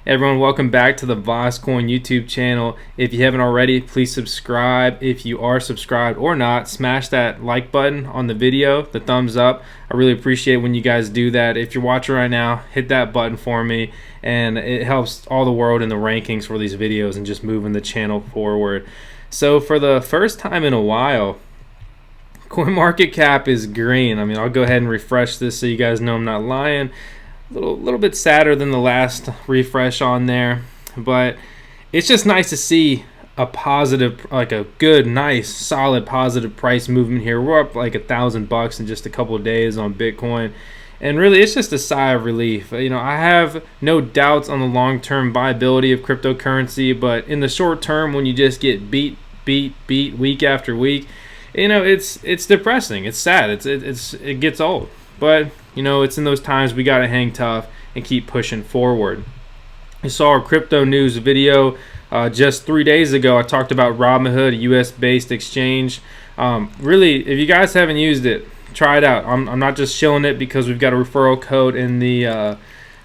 Everyone, welcome back to the VoskCoin YouTube channel. If you haven't already, please subscribe. If you are subscribed or not, smash that like button on the video, the thumbs up. I really appreciate when you guys do that. If you're watching right now, hit that button for me, and it helps all the world in the rankings for these videos and just moving the channel forward. So for the first time in a while, Coinmarketcap is green. I mean, I'll go ahead and refresh this so you guys know I'm not lying. Little bit sadder than the last refresh on there, but it's just nice to see a positive, like a good, nice, solid, positive price movement here. We're up like $1,000 in just a couple of days on Bitcoin, and really, it's just a sigh of relief. You know, I have no doubts on the long-term viability of cryptocurrency, but in the short term, when you just get beat week after week, you know, it's depressing. It's sad. It gets old. But, you know, it's in those times we got to hang tough and keep pushing forward. You saw our crypto news video just 3 days ago. I talked about Robinhood, a US-based exchange. Really, if you guys haven't used it, try it out. I'm not just shilling it because we've got a referral code in the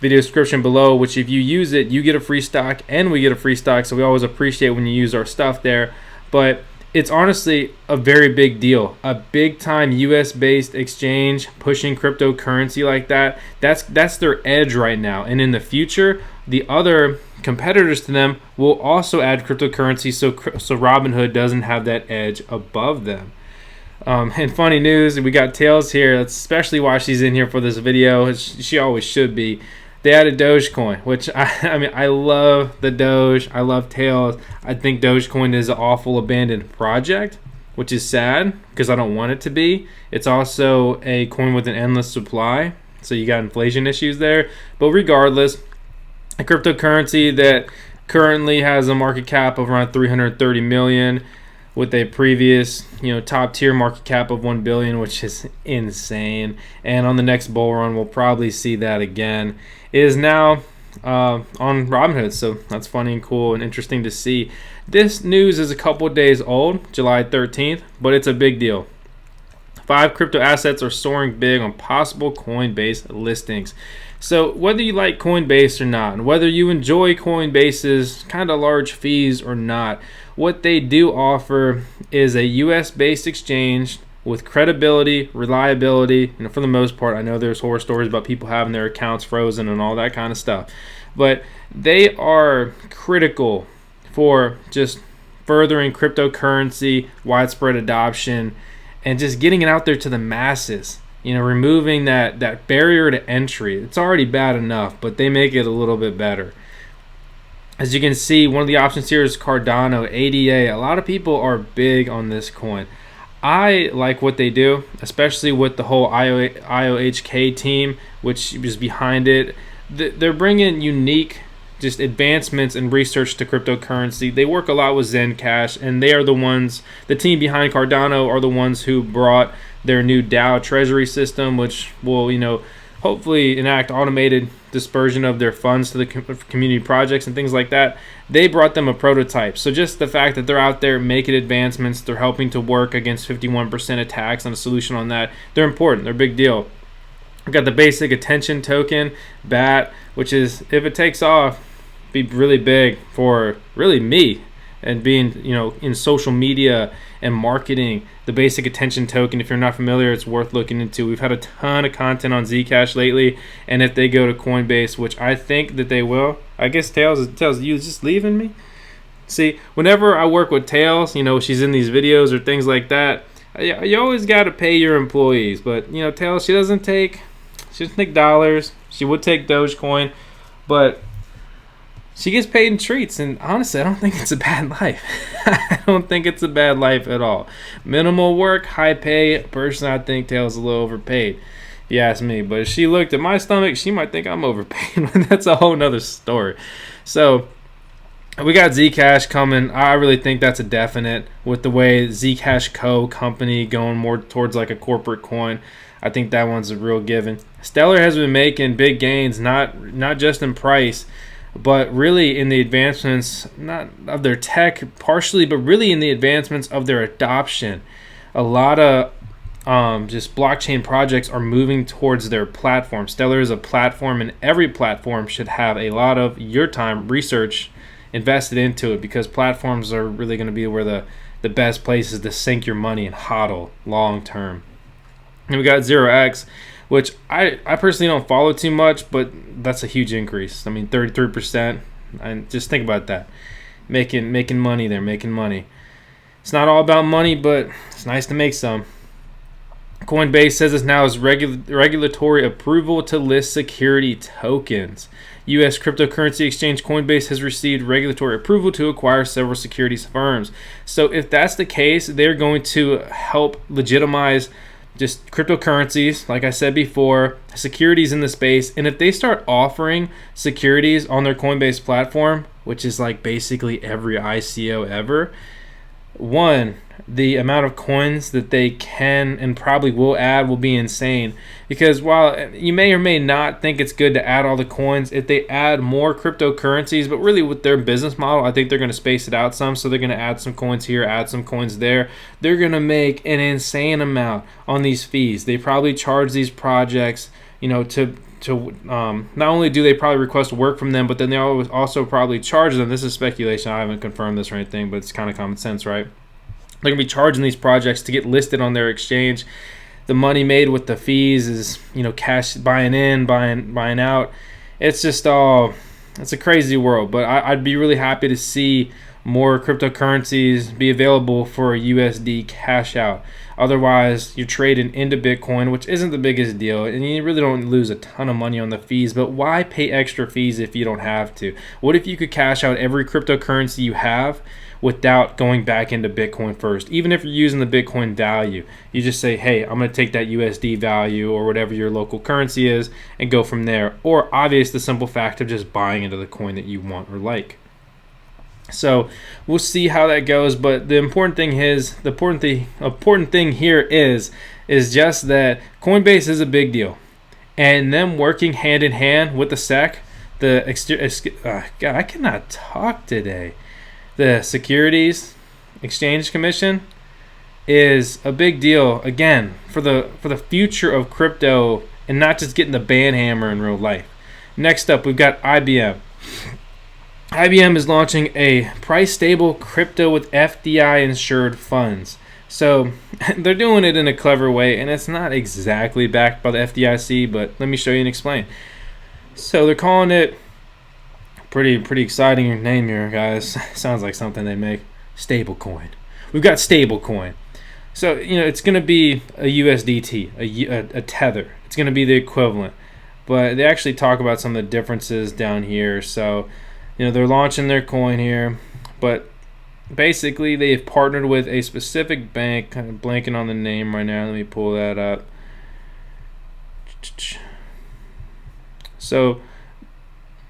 video description below, which if you use it, you get a free stock and we get a free stock. So we always appreciate when you use our stuff there. But it's honestly a very big deal. A big time US based exchange pushing cryptocurrency like that. That's their edge right now. And in the future, the other competitors to them will also add cryptocurrency so Robinhood doesn't have that edge above them. And funny news, we got Tails here. That's especially why she's in here for this video. She always should be. They added Dogecoin, which I mean, I love the Doge. I love Tails. I think Dogecoin is an awful abandoned project, which is sad because I don't want it to be. It's also a coin with an endless supply, so you got inflation issues there. But regardless, a cryptocurrency that currently has a market cap of around 330 million, with a previous, top tier market cap of 1 billion, which is insane. And on the next bull run, we'll probably see that again. It is now on Robinhood, so that's funny and cool and interesting to see. This news is a couple days old, July 13th, but it's a big deal. 5 crypto assets are soaring big on possible Coinbase listings. So whether you like Coinbase or not, and whether you enjoy Coinbase's kind of large fees or not, what they do offer is a US-based exchange with credibility, reliability, and for the most part, I know there's horror stories about people having their accounts frozen and all that kind of stuff, but they are critical for just furthering cryptocurrency, widespread adoption, and just getting it out there to the masses. Removing that barrier to entry. It's already bad enough, but they make it a little bit better. As you can see, one of the options here is Cardano, ADA. A lot of people are big on this coin. I like what they do, especially with the whole IOHK team, which is behind it. They're bringing unique just advancements in research to cryptocurrency. They work a lot with Zencash, and they are the team behind Cardano are the ones who brought their new DAO treasury system, which will, hopefully enact automated dispersion of their funds to the community projects and things like that. They brought them a prototype. So just the fact that they're out there making advancements, they're helping to work against 51% attacks on a solution on that. They're important. They're a big deal. We've got the basic attention token, BAT, which is, if it takes off, be really big for really me and being, in social media and marketing. The basic attention token, if you're not familiar, it's worth looking into. We've had a ton of content on Zcash lately, and if they go to Coinbase, which I think that they will, I guess Tails, you just leaving me? See, whenever I work with Tails, she's in these videos or things like that, you always got to pay your employees. But, Tails, she doesn't take dollars. She would take Dogecoin, but she gets paid in treats, and honestly, I don't think it's a bad life. I don't think it's a bad life at all. Minimal work, high pay. Personally, I think Tails is a little overpaid, if you ask me. But if she looked at my stomach, she might think I'm overpaid. But that's a whole nother story. So we got Zcash coming. I really think that's a definite with the way Zcash Co. company going more towards like a corporate coin. I think that one's a real given. Stellar has been making big gains, not just in price, but really in the advancements, not of their tech partially, but really in the advancements of their adoption. A lot of just blockchain projects are moving towards their platform. Stellar is a platform, and every platform should have a lot of your time, research invested into it, because platforms are really going to be where the best places to sink your money and hodl long term. And we got 0x, which I personally don't follow too much, but that's a huge increase. I mean, 33%. And just think about that. Making money there, making money. It's not all about money, but it's nice to make some. Coinbase says it now has regulatory approval to list security tokens. U.S. cryptocurrency exchange Coinbase has received regulatory approval to acquire several securities firms. So if that's the case, they're going to help legitimize just cryptocurrencies, like I said before, securities in the space. And if they start offering securities on their Coinbase platform, which is like basically every ICO ever, one, the amount of coins that they can and probably will add will be insane. Because while you may or may not think it's good to add all the coins, if they add more cryptocurrencies, but really with their business model, I think they're going to space it out some. So they're going to add some coins here, add some coins there. They're going to make an insane amount on these fees. They probably charge these projects, to not only do they probably request work from them, but then they also probably charge them. This is speculation. I haven't confirmed this or anything, but it's kind of common sense, right? They're going to be charging these projects to get listed on their exchange. The money made with the fees is, cash buying in, buying out. It's just it's a crazy world. But I'd be really happy to see more cryptocurrencies be available for a USD cash out. Otherwise, you're trading into Bitcoin, which isn't the biggest deal, and you really don't lose a ton of money on the fees. But why pay extra fees if you don't have to? What if you could cash out every cryptocurrency you have without going back into Bitcoin first? Even if you're using the Bitcoin value, you just say, hey, I'm going to take that USD value or whatever your local currency is and go from there. Or obvious, the simple fact of just buying into the coin that you want or like. So we'll see how that goes, but the important thing here is just that Coinbase is a big deal, and them working hand in hand with the SEC, God, I cannot talk today. The Securities Exchange Commission is a big deal again for the future of crypto, and not just getting the ban hammer in real life. Next up, we've got IBM. IBM is launching a price-stable crypto with FDIC insured funds. So they're doing it in a clever way, and it's not exactly backed by the FDIC, but let me show you and explain. So they're calling it, pretty exciting name here, guys. Sounds like something they make. Stablecoin. We've got stablecoin. So it's going to be a USDT, a tether. It's going to be the equivalent, but they actually talk about some of the differences down here. So they're launching their coin here, but basically they've partnered with a specific bank. Kind of blanking on the name right now. Let me pull that up. So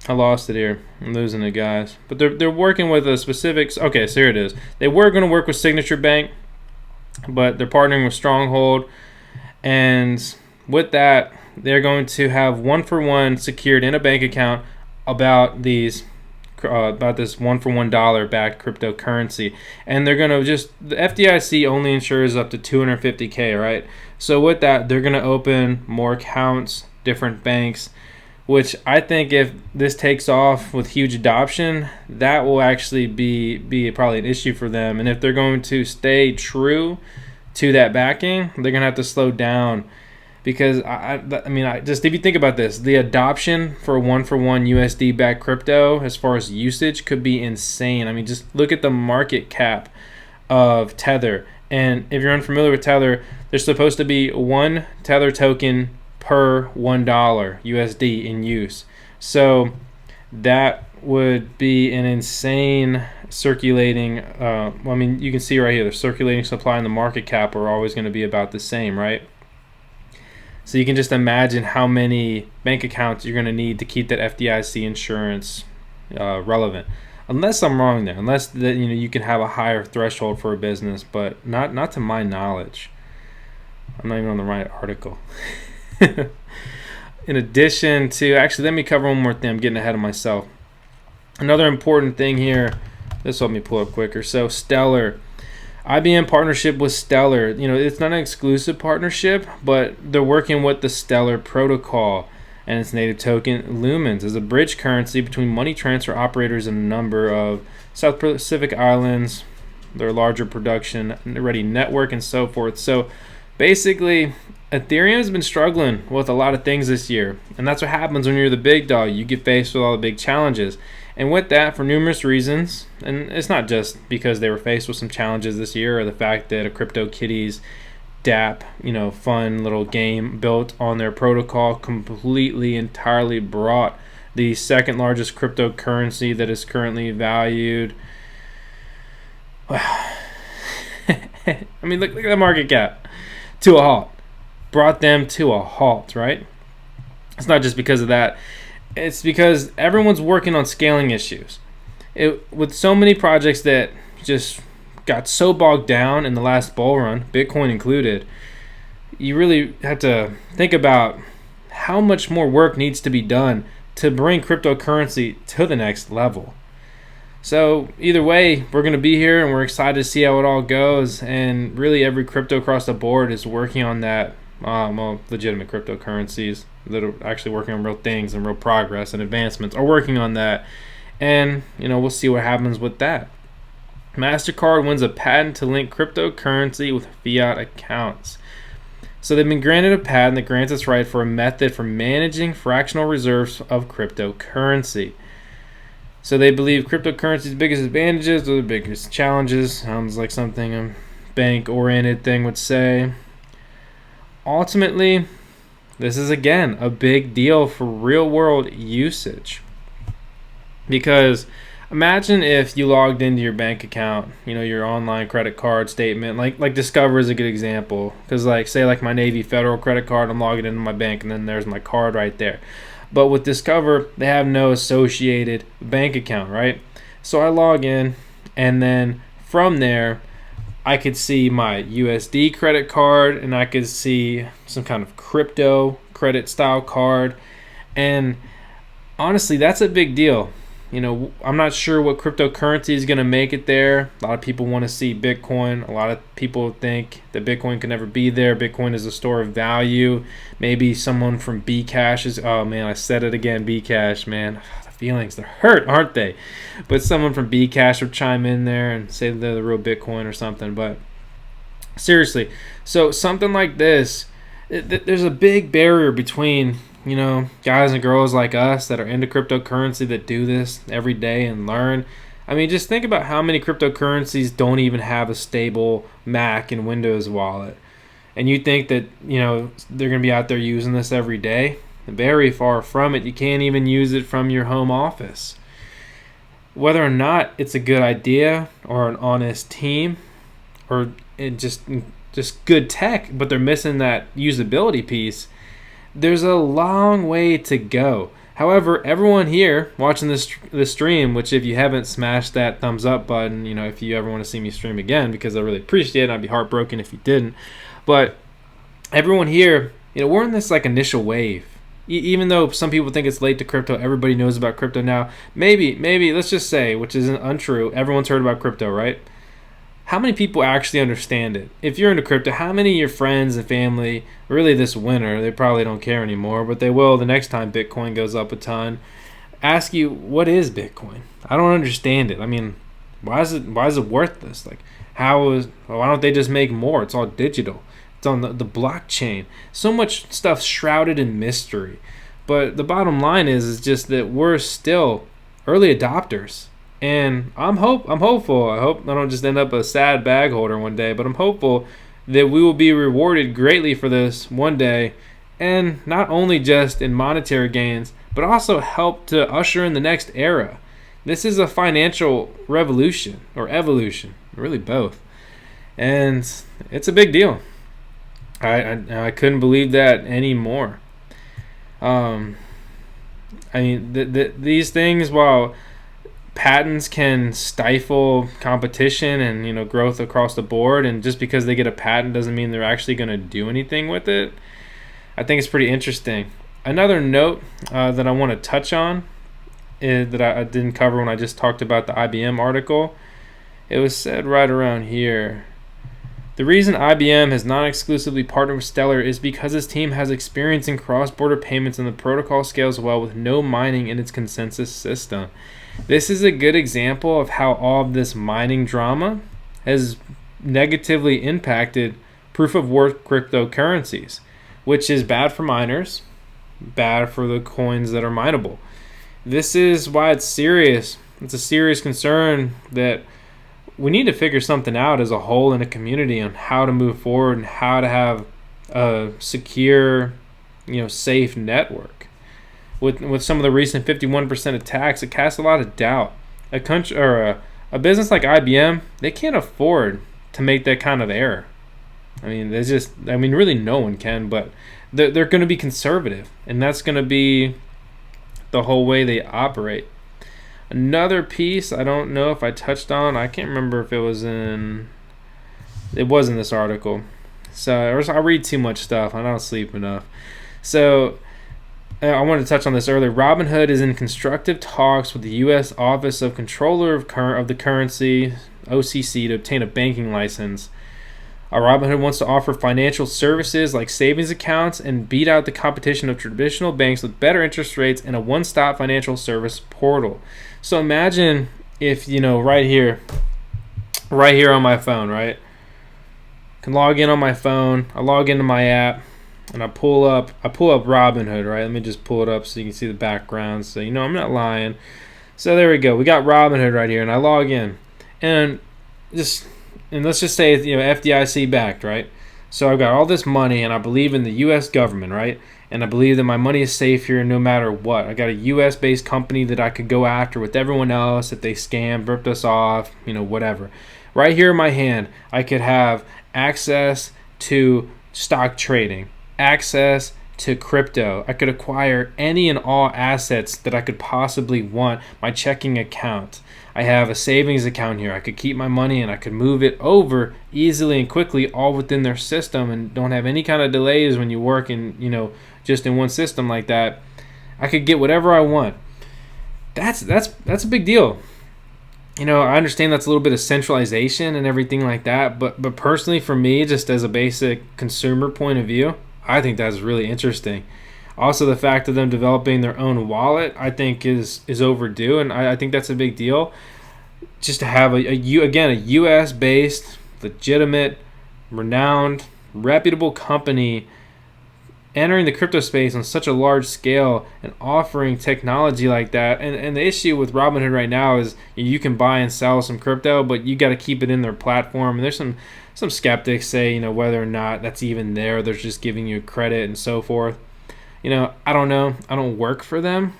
I lost it here. I'm losing it, guys. But they're working with a specific. Okay, so here it is. They were going to work with Signature Bank, but they're partnering with Stronghold, and with that, they're going to have 1-for-1 secured in a bank account about this $1-for-$1 backed cryptocurrency. And they're going to the FDIC only insures up to $250K, right? So with that, they're going to open more accounts, different banks, which I think if this takes off with huge adoption, that will actually be probably an issue for them. And if they're going to stay true to that backing, they're going to have to slow down. Because I mean, just if you think about this, the adoption for 1-for-1 USD backed crypto as far as usage could be insane. I mean, just look at the market cap of Tether. And if you're unfamiliar with Tether, there's supposed to be one Tether token per $1 USD in use. So that would be an insane circulating. I mean, you can see right here, the circulating supply and the market cap are always going to be about the same, right? So you can just imagine how many bank accounts you're going to need to keep that FDIC insurance relevant. Unless I'm wrong there. Unless that you can have a higher threshold for a business, but not to my knowledge. I'm not even on the right article. In addition to, actually, let me cover one more thing. I'm getting ahead of myself. Another important thing here. This will help me pull up quicker. So Stellar. IBM partnership with Stellar. It's not an exclusive partnership, but they're working with the Stellar protocol, and its native token Lumens is a bridge currency between money transfer operators in a number of South Pacific islands, their larger production ready network, and so forth. So basically, Ethereum has been struggling with a lot of things this year, and that's what happens when you're the big dog. You get faced with all the big challenges, and with that, for numerous reasons, and it's not just because they were faced with some challenges this year or the fact that a CryptoKitties DApp, fun little game built on their protocol completely, entirely brought the second largest cryptocurrency that is currently valued. I mean, look at the market cap to a halt. Brought them to a halt, right? It's not just because of that. It's because everyone's working on scaling issues. With so many projects that just got so bogged down in the last bull run, Bitcoin included, you really have to think about how much more work needs to be done to bring cryptocurrency to the next level. So either way, we're going to be here and we're excited to see how it all goes. And really every crypto across the board is working on that. Legitimate cryptocurrencies that are actually working on real things and real progress and advancements are working on that. And, we'll see what happens with that. Mastercard wins a patent to link cryptocurrency with fiat accounts. So they've been granted a patent that grants us right for a method for managing fractional reserves of cryptocurrency. So they believe cryptocurrency's biggest advantages or the biggest challenges. Sounds like something a bank-oriented thing would say. Ultimately, this is again a big deal for real-world usage. Because imagine if you logged into your bank account, your online credit card statement, like Discover is a good example. Because say my Navy Federal credit card, I'm logging into my bank and then there's my card right there. But with Discover, they have no associated bank account, right? So I log in, and then from there, I could see my USD credit card, and I could see some kind of crypto credit style card. And honestly, that's a big deal. I'm not sure what cryptocurrency is going to make it there. A lot of people want to see Bitcoin. A lot of people think that Bitcoin can never be there. Bitcoin is a store of value. Maybe someone from Bcash is, oh man, I said it again, Bcash, man. The feelings, they're hurt, aren't they? But someone from Bcash would chime in there and say they're the real Bitcoin or something. But seriously, so something like this, there's a big barrier between guys and girls like us that are into cryptocurrency that do this every day and learn. I mean, just think about how many cryptocurrencies don't even have a stable Mac and Windows wallet. And you think that, they're going to be out there using this every day? Very far from it. You can't even use it from your home office. Whether or not it's a good idea or an honest team or it just good tech, but they're missing that usability piece, there's a long way to go. However, everyone here watching this stream, which if you haven't smashed that thumbs up button, if you ever want to see me stream again, because I really appreciate it, I'd be heartbroken if you didn't. But everyone here, we're in this initial wave. Even though some people think it's late to crypto, everybody knows about crypto now. Maybe, let's just say, which isn't untrue, everyone's heard about crypto, right? How many people actually understand it? If you're into crypto, how many of your friends and family, really this winter, they probably don't care anymore, but they will the next time Bitcoin goes up a ton, ask you, what is Bitcoin? I don't understand it. I mean, why is it worth this? Why don't they just make more? It's all digital. It's on the blockchain. So much stuff shrouded in mystery. But the bottom line is just that we're still early adopters. And I'm hopeful. I hope I don't just end up a sad bag holder one day, but I'm hopeful that we will be rewarded greatly for this one day, and not only just in monetary gains, but also help to usher in the next era. This is a financial revolution or evolution, really both, and it's a big deal. I couldn't believe that anymore. I mean, these things, while patents can stifle competition and growth across the board, and just because they get a patent doesn't mean they're actually going to do anything with it. I think it's pretty interesting. Another note that I want to touch on is that I didn't cover when I just talked about the IBM article. It was said right around here. The reason IBM has not exclusively partnered with Stellar is because its team has experience in cross-border payments and the protocol scales well with no mining in its consensus system. This is a good example of how all of this mining drama has negatively impacted proof-of-work cryptocurrencies, which is bad for miners, bad for the coins that are mineable. This is why it's serious. It's a serious concern that we need to figure something out as a whole in a community on how to move forward and how to have a secure, safe network. With some of the recent 51% attacks, it casts a lot of doubt. A country or a business like IBM, they can't afford to make that kind of error. Really no one can, but they're going to be conservative, and that's going to be the whole way they operate. Another piece I don't know if I touched on, I can't remember if it was in this article. So I read too much stuff. I don't sleep enough. So I wanted to touch on this earlier. Robinhood is in constructive talks with the U.S. Office of Controller of the Currency, OCC, to obtain a banking license. Robinhood wants to offer financial services like savings accounts and beat out the competition of traditional banks with better interest rates and a one-stop financial service portal. So imagine if, right here on my phone, right? I can log in on my phone. I log into my app and I pull up Robinhood, right? Let me just pull it up so you can see the background. So I'm not lying. So there we go. We got Robinhood right here, and I log in, and let's just say FDIC backed, right? So I've got all this money, and I believe in the U.S. government, right? And I believe that my money is safe here no matter what. I got a U.S. based company that I could go after with everyone else if they scammed, ripped us off, whatever. Right here in my hand, I could have access to stock trading, access to crypto. I could acquire any and all assets that I could possibly want. My checking account. I have a savings account here. I could keep my money and I could move it over easily and quickly, all within their system, and don't have any kind of delays when you work in, just in one system like that. I could get whatever I want. That's a big deal. I understand that's a little bit of centralization and everything like that, but personally for me, just as a basic consumer point of view, I think that's really interesting. Also, the fact of them developing their own wallet, I think is overdue, and I think that's a big deal. Just to have a U.S.-based, legitimate, renowned, reputable company entering the crypto space on such a large scale and offering technology like that. And the issue with Robinhood right now is you can buy and sell some crypto, but you got to keep it in their platform. And there's some skeptics say, whether or not that's even there. They're just giving you credit and so forth. I don't know. I don't work for them.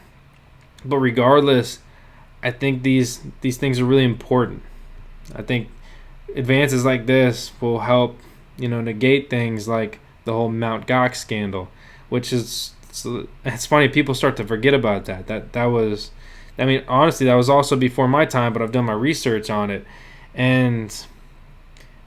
But regardless, I think these things are really important. I think advances like this will help, negate things like the whole Mt. Gox scandal, which is, it's funny, people start to forget about that. That was, honestly, that was also before my time, but I've done my research on it. And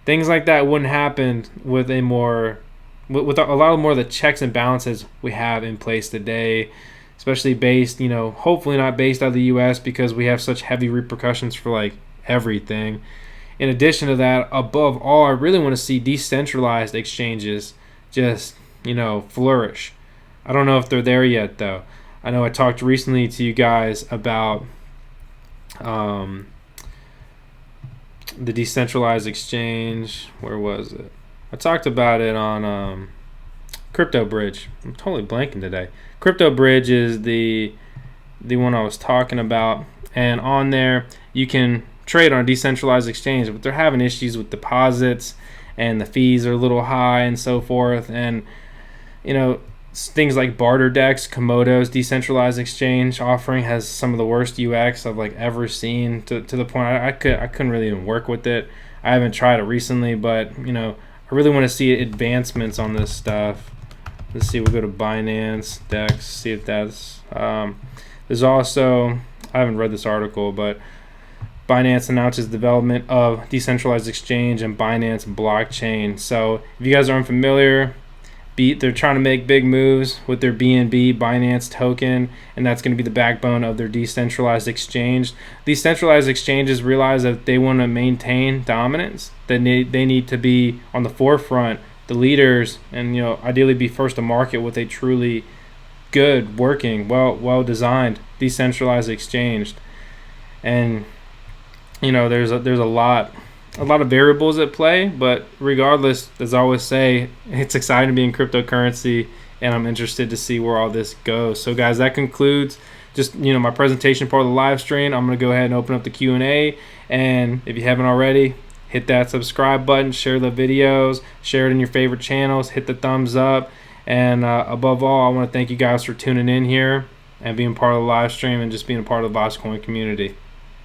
things like that wouldn't happen with a lot more of the checks and balances we have in place today, especially based, hopefully not based out of the U.S. because we have such heavy repercussions for like everything. In addition to that, above all, I really want to see decentralized exchanges just, flourish. I don't know if they're there yet, though. I know I talked recently to you guys about the decentralized exchange. Where was it? I talked about it on Crypto Bridge. I'm totally blanking today. Crypto Bridge is the one I was talking about, and on there you can trade on a decentralized exchange, but they're having issues with deposits and the fees are a little high and so forth. And things like Barter Dex, Komodo's decentralized exchange offering has some of the worst UX I've ever seen, to the point I couldn't really even work with it. I haven't tried it recently, but I really want to see advancements on this stuff. Let's see, we'll go to Binance Dex, see if that's there's also, I haven't read this article, but Binance announces development of decentralized exchange and Binance blockchain. So if you guys are unfamiliar, They're trying to make big moves with their BNB Binance token, and that's going to be the backbone of their decentralized exchange. These centralized exchanges realize that they want to maintain dominance, that they need to be on the forefront, the leaders, and ideally be first to market with a truly good, working, well designed decentralized exchange. And there's a lot of variables at play, but regardless, as I always say, it's exciting to be in cryptocurrency, and I'm interested to see where all this goes. So guys, that concludes just my presentation part of the live stream. I'm going to go ahead and open up the Q&A, and if you haven't already, hit that subscribe button, share the videos, share it in your favorite channels, hit the thumbs up, and above all, I want to thank you guys for tuning in here and being part of the live stream and just being a part of the VoskCoin community.